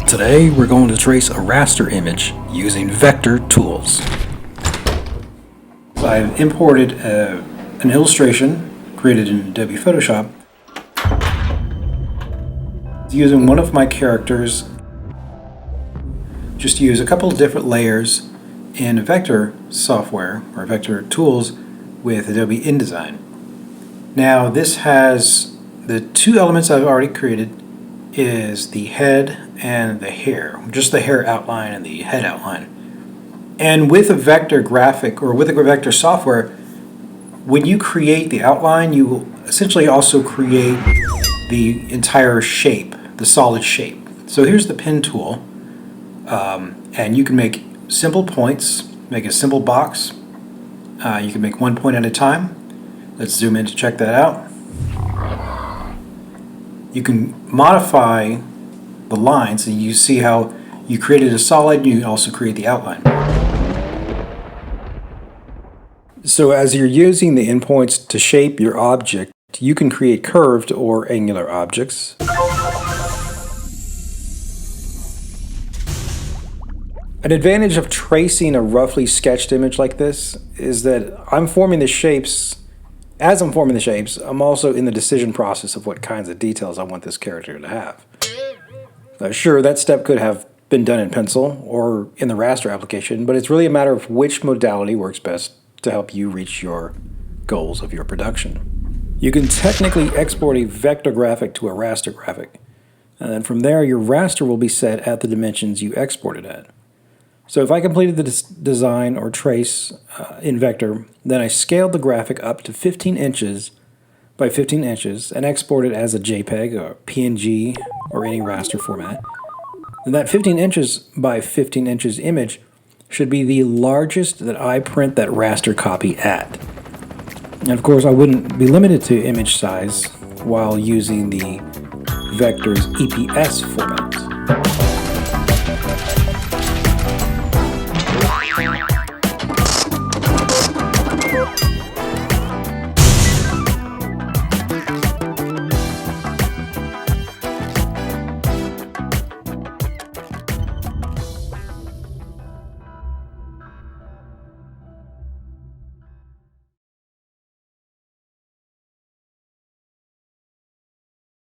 Today we're going to trace a raster image using vector tools. So I've imported an illustration created in Adobe Photoshop using one of my characters. Just use a couple of different layers in vector software or vector tools with Adobe InDesign. Now this has the two elements I've already created is the head and the hair, just the hair outline and the head outline. And with a vector graphic or with a vector software, when you create the outline, you will essentially also create the entire shape, the solid shape. So here's the pen tool, and you can make simple points, make a simple box. You can make one point at a time. Let's zoom in to check that out. You can modify the lines, and you see how you created a solid, and you also create the outline. So as you're using the endpoints to shape your object, you can create curved or angular objects. An advantage of tracing a roughly sketched image like this is that I'm forming the shapes. As I'm forming the shapes, I'm also in the decision process of what kinds of details I want this character to have. Sure, that step could have been done in pencil or in the raster application, but it's really a matter of which modality works best to help you reach your goals of your production. You can technically export a vector graphic to a raster graphic, and then from there your raster will be set at the dimensions you exported at. So if I completed the design or trace in vector, then I scaled the graphic up to 15 inches by 15 inches and exported as a JPEG or PNG or any raster format. And that 15 inches by 15 inches image should be the largest that I print that raster copy at. And of course I wouldn't be limited to image size while using the vector's EPS format.